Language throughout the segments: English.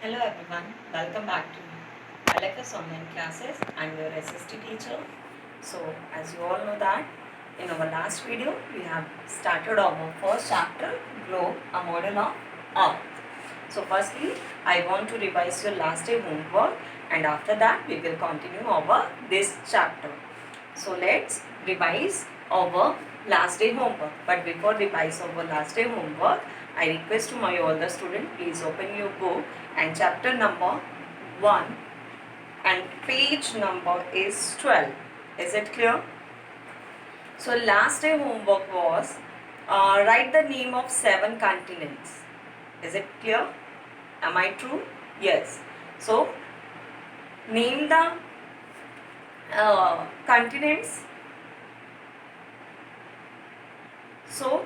Hello everyone, welcome back to LFS online classes. I'm your SST teacher. So as you all know that in our last video we have started our first chapter, Globe, a model of Earth. So firstly I want to revise your last day homework and after that we will continue over this chapter. So let's revise our last day homework. But before revise our last day homework, I request to my older student, please open your book and chapter number 1 and page number is 12. Is it clear? So last day homework was write the name of 7 continents. Is it clear? Am I true? Yes. So name the continents. So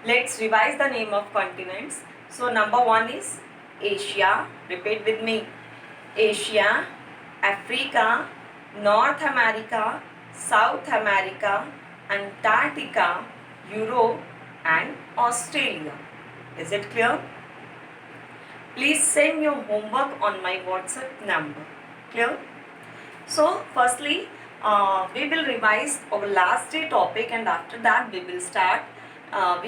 let's revise the name of continents. So number 1 is Asia. Repeat with me. Asia, Africa, North America, South America, Antarctica, Europe and Australia. Is it clear? Please send your homework on my WhatsApp number. Clear? So firstly, we will revise our last day topic and after that we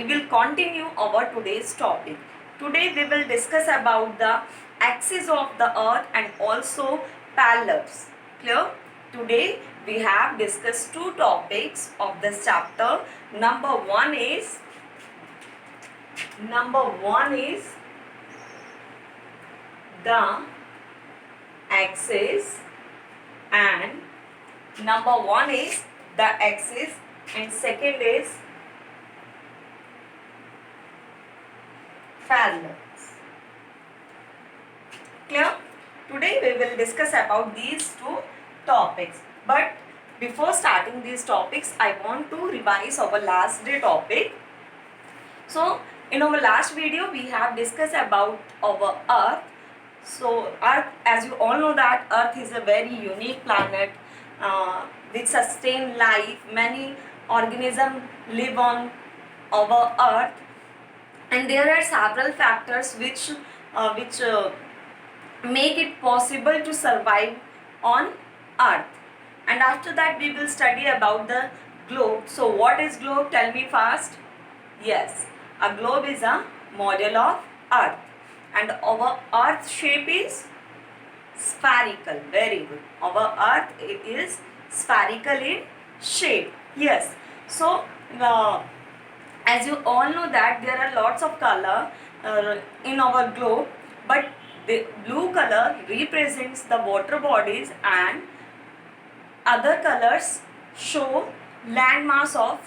will continue our today's topic. Today we will discuss about the axis of the earth and also parallels. Clear? Today we have discussed two topics of this chapter. Number one is the axis and number one is the axis and second is parallels. Clear? Today we will discuss about these two topics. But before starting these topics, I want to revise our last day topic. So in our last video, we have discussed about our Earth. So Earth, as you all know that Earth is a very unique planet which sustain life. Many organisms live on our Earth, and there are several factors which make it possible to survive on Earth. And after that we will study about the globe. So what is globe? Tell me fast. Yes, a globe is a model of Earth and our Earth shape is spherical. Very good. Our Earth is spherical in shape. Yes. So as you all know that there are lots of color in our globe, but the blue color represents the water bodies and other colors show landmass of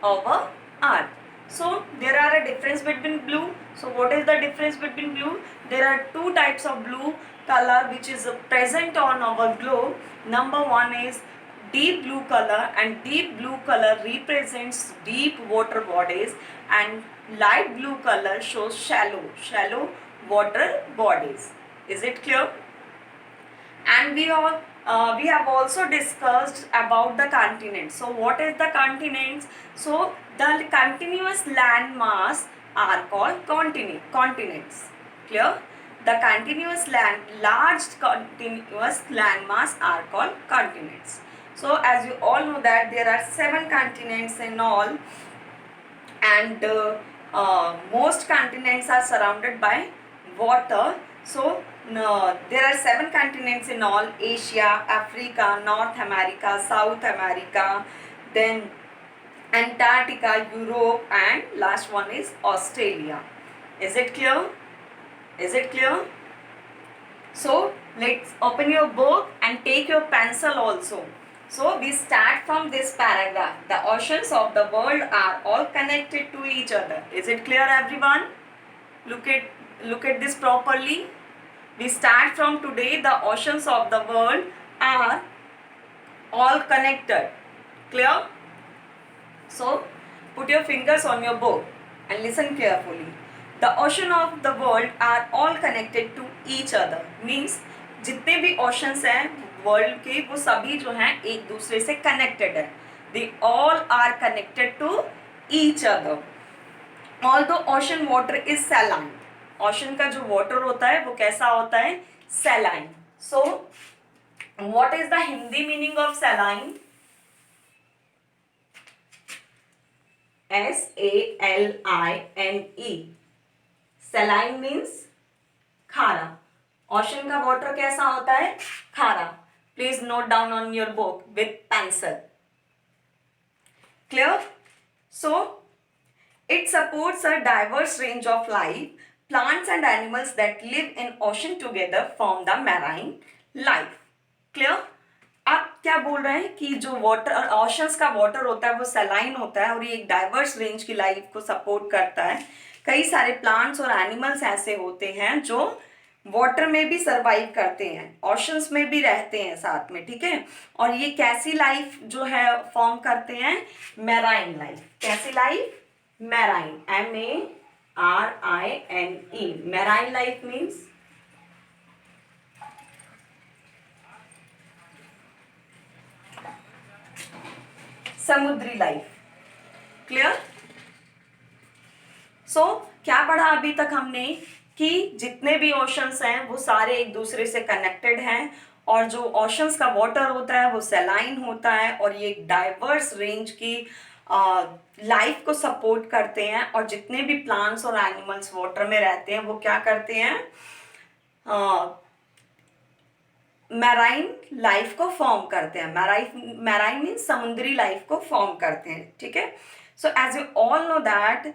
our Earth. So there are a difference between blue. So what is the difference between blue? There are two types of blue color which is present on our globe. Number one is deep blue color, and deep blue color represents deep water bodies, and light blue color shows shallow water bodies. Is it clear? And we have also discussed about the continents. So what is the continents? So the continuous land mass are called continents. Clear? The large continuous land mass are called continents. So as you all know that there are 7 continents in all, and most continents are surrounded by water. So there are 7 continents in all: Asia, Africa, North America, South America, then Antarctica, Europe, and last one is Australia. Is it clear? Is it clear? So let's open your book and take your pencil also. So we start from this paragraph. The oceans of the world are all connected to each other. Is it clear, everyone? Look at this properly. We start from today. The oceans of the world are all connected. Clear? So put your fingers on your book and listen carefully. The ocean of the world are all connected to each other. Means जितने भी oceans हैं world के, वो सभी जो हैं एक दूसरे से कनेक्टेड है. They all are connected to each other. Although ocean water is saline, ocean का जो वाटर होता है वो कैसा होता है? Saline. So what is the Hindi meaning of saline? SALINE. Saline means खारा. ओशन का वाटर कैसा होता है? खारा. Please note down on your book with pencil. Clear? So it supports a diverse range of life. Plants and animals that live in ocean together form the marine life. Clear? आप क्या बोल रहे हैं कि जो वाटर ओशंस का water होता है वो सैलाइन होता है और ये एक डाइवर्स रेंज की लाइफ को सपोर्ट करता है. कई सारे प्लांट्स और एनिमल्स ऐसे होते हैं जो वाटर में भी सरवाइव करते हैं, ओशंस में भी रहते हैं साथ में. ठीक है, और ये कैसी लाइफ जो है फॉर्म करते हैं? Marine life. कैसी life? Marine. MARINE. Marine life means समुद्री लाइफ. क्लियर? सो क्या पढ़ा अभी तक हमने कि जितने भी ओशंस हैं वो सारे एक दूसरे से कनेक्टेड हैं और जो ओशंस का वाटर होता है वो सैलाइन होता है और ये एक डाइवर्स रेंज की लाइफ को सपोर्ट करते हैं और जितने भी प्लांट्स और एनिमल्स वाटर में रहते हैं वो क्या करते हैं? मैराइन लाइफ को फॉर्म करते हैं. मैराइन मीन्स समुद्री लाइफ को फॉर्म करते हैं. ठीक है, so as you all know that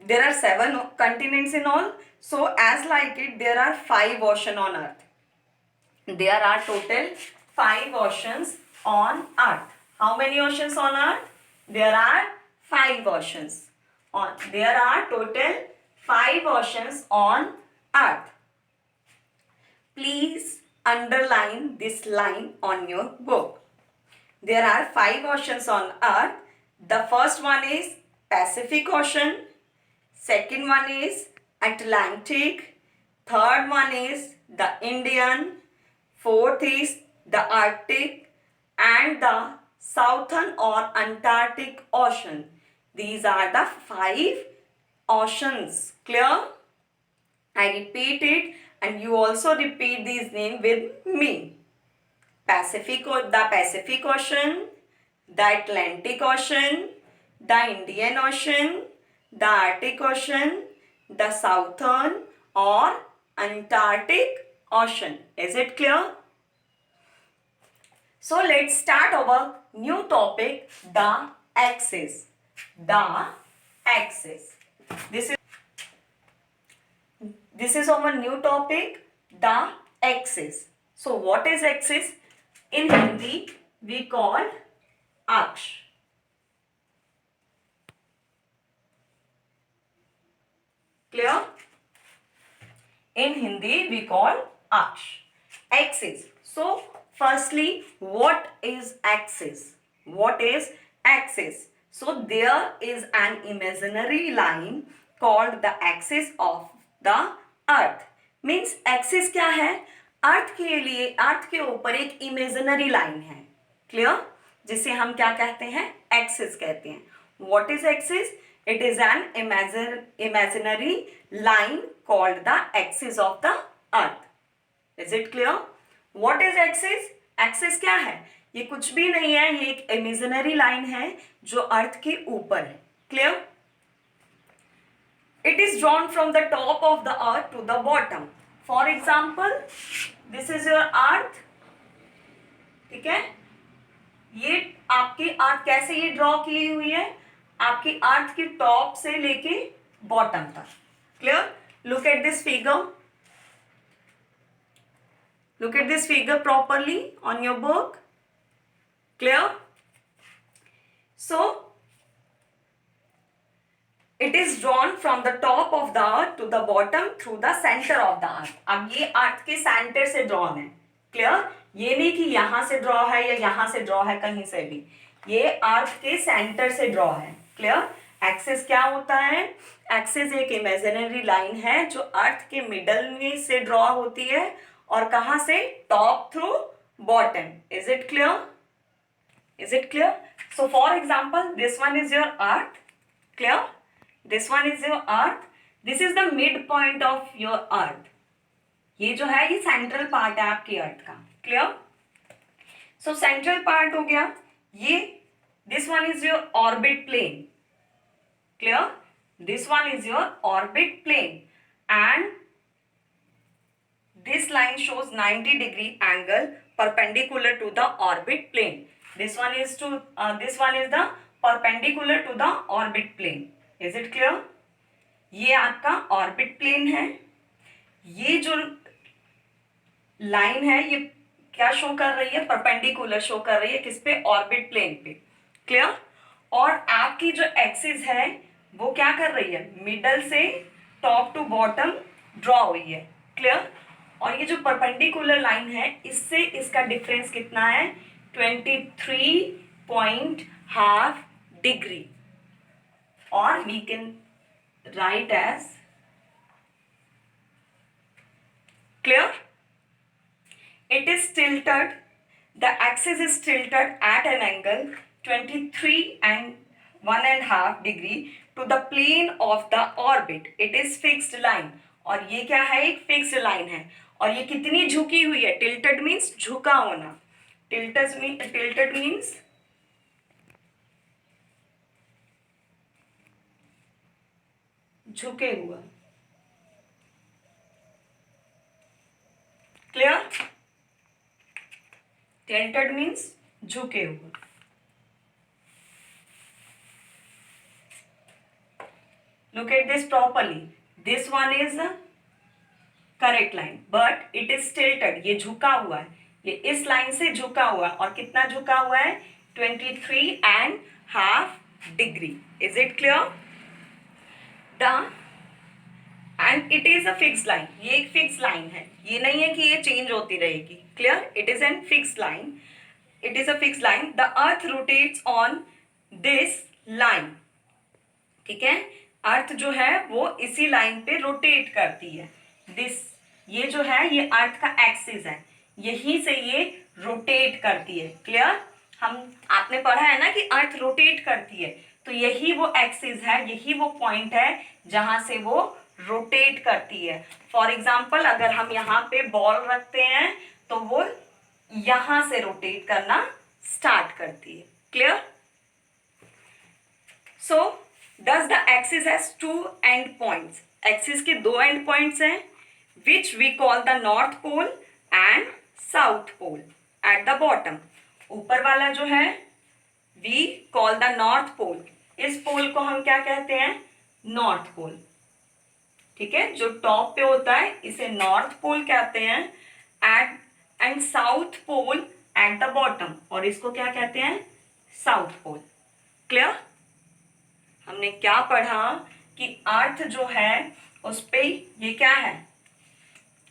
there are 7 continents in all. So as like it, there are 5 oceans on earth. There are total 5 oceans on earth. How many oceans on earth? There are 5 oceans. There are total 5 oceans on earth. Please underline this line on your book. There are 5 oceans on earth. The first one is Pacific Ocean. Second one is Atlantic. Third one is the Indian. Fourth is the Arctic and the Southern or Antarctic Ocean. These are the 5 oceans. Clear? I repeat it and you also repeat these names with me. The Pacific Ocean, the Atlantic Ocean, the Indian Ocean, the Arctic Ocean, the Southern or Antarctic Ocean. Is it clear? So let's start our new topic, the axis. The axis. This is our new topic, the axis. So what is axis? In Hindi we call aksh. Clear? In Hindi we call aksh. Axis. So firstly, what is axis? What is axis? So there is an imaginary line called the axis of the earth. Means axis क्या है? अर्थ के लिए, अर्थ के ऊपर एक imaginary line है. Clear? जिसे हम क्या कहते हैं? एक्सिस कहते हैं. What is axis? It is an imaginary line called the axis of the earth. Is it clear? What is axis? Axis क्या है? ये कुछ भी नहीं है, ये एक इमेजिनरी लाइन है जो अर्थ के ऊपर है. Clear? It is drawn from the top of the earth to the bottom. For example, this is your earth. ठीक है, ये आपकी अर्थ कैसे ये ड्रॉ की हुई है? आपकी अर्थ की टॉप से लेके बॉटम तक. Clear? Look at this figure. Look at this figure properly on your book. Clear? So it is drawn from the top of the earth to the bottom through the center of the earth. अब ये अर्थ के centre से drawn है. Clear? ये नहीं कि यहां से ड्रॉ है या यहां से ड्रॉ है, कहीं से भी. ये अर्थ के सेंटर से ड्रॉ है. क्लियर? एक्सिस क्या होता है? एक्सिस एक इमेजिनरी लाइन है जो अर्थ के मिडल में से ड्रॉ होती है और कहां से? Top through bottom. Is it clear? Is it clear? So for example, this one is your earth. Clear? This one is your earth. This is the mid point of your earth. ये जो है ये central part है आपकी अर्थ का. Clear? सो central part हो गया ये. This one is your orbit plane. Clear? This one is your orbit plane and this line shows 90 degree angle perpendicular to the orbit plane. This one is the perpendicular to the orbit plane. Is it clear? ये आपका orbit plane है. ये जो line है ये क्या show कर रही है? परपेंडिकुलर शो कर रही है. किस पे? ऑर्बिट प्लेन पे. क्लियर? और आपकी जो एक्सिस है वो क्या कर रही है? मिडल से टॉप टू बॉटम ड्रॉ हुई है. क्लियर? और ये जो परपेंडिकुलर लाइन है इससे इसका डिफरेंस कितना है? 23.5 डिग्री. और we can write as clear. It is tilted, the axis is tilted at an angle 23.5 degree to the plane of the orbit. It is fixed line. और ये क्या है? एक fixed line है. और ये कितनी झुकी हुई है? Tilted means झुका होना. Tilted means झुके हुआ. Clear? Tilted means झुके हुए. Look at this properly. This one is the correct line, but it is tilted. ये झुका हुआ है. ये इस लाइन से झुका हुआ है. और कितना झुका हुआ है? 23.5 degree. Is it clear? And it is a fixed line. ये एक fixed line है. ये नहीं है कि ये change होती रहेगी. Clear? It is a fixed line. It is a fixed line. The earth rotates on this line. ठीक है? अर्थ जो है वो इसी लाइन पे रोटेट करती है. ये जो है ये अर्थ का एक्सिस है. यहीं से ये रोटेट करती है. क्लियर? आपने पढ़ा है ना कि अर्थ रोटेट करती है. तो यही वो एक्सिस है, यही वो पॉइंट है जहां से वो रोटेट करती है. फॉर एग्जाम्पल अगर हम यहाँ पे बॉल रखते हैं तो वो यहां से रोटेट करना स्टार्ट करती है. Clear? So thus the axis has two end points. Axis के दो एंड पॉइंट्स हैं which we call the north pole and south pole at the bottom. ऊपर वाला जो है we call the north pole. इस पोल को हम क्या कहते हैं? North pole. ठीक है? जो टॉप पे होता है इसे नॉर्थ पोल कहते हैं. And south pole at the bottom. और इसको क्या कहते हैं? South pole. क्लियर? हमने क्या पढ़ा कि अर्थ जो है उस पे ये क्या है?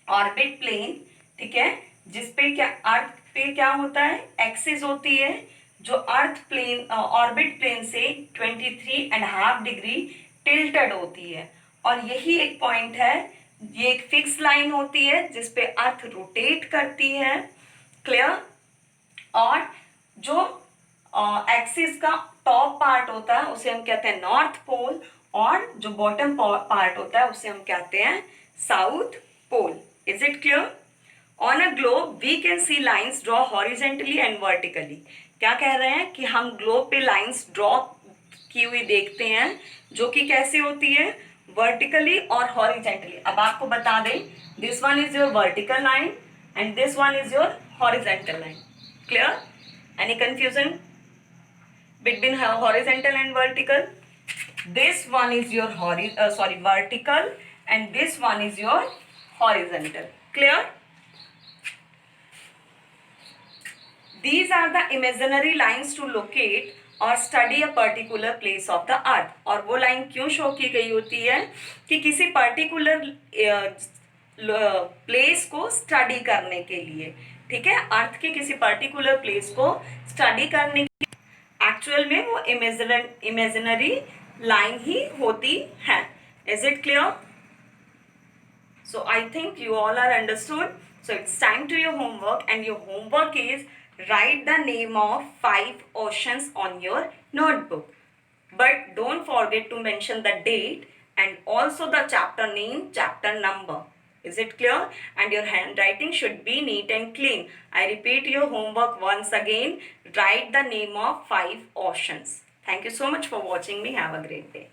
Orbit plane. ठीक है? जिस पे क्या अर्थ पे क्या होता है? एक्सिस होती है जो अर्थ प्लेन ऑर्बिट प्लेन से 23.5 डिग्री टिल्टेड होती है. और यही एक पॉइंट है. ये एक फिक्स लाइन होती है जिस पे अर्थ रोटेट करती है. क्लियर? और जो एक्सिस का टॉप पार्ट होता है उसे हम कहते हैं नॉर्थ पोल. और जो बॉटम पार्ट होता है उसे हम कहते हैं south pole. Is it clear? On a globe we can see lines draw horizontally and vertically. क्या कह रहे हैं कि हम ग्लोब पे लाइन्स ड्रॉ की हुई देखते हैं जो कि कैसी होती है? वर्टिकली और हॉरिजेंटली. अब आपको बता दें this one is your vertical line and this one is your horizontal line. Clear? Any confusion between horizontal and vertical? This one is your vertical and this one is your horizontal. Clear? These are the imaginary lines to locate or study a particular place of the earth. और वो line क्यों show की गई होती है? कि किसी particular place को स्टडी करने के लिए. ठीक है? अर्थ के किसी पर्टिकुलर प्लेस को स्टडी करने के एक्चुअल में वो इमेजिनरी लाइन ही होती है. Is it clear? So I think you all are understood. So it's time to your homework and your homework is write the name of 5 oceans on your notebook. But don't forget to mention the date and also the chapter name, chapter number. Is it clear? And your handwriting should be neat and clean. I repeat your homework once again. Write the name of 5 oceans. Thank you so much for watching me. Have a great day.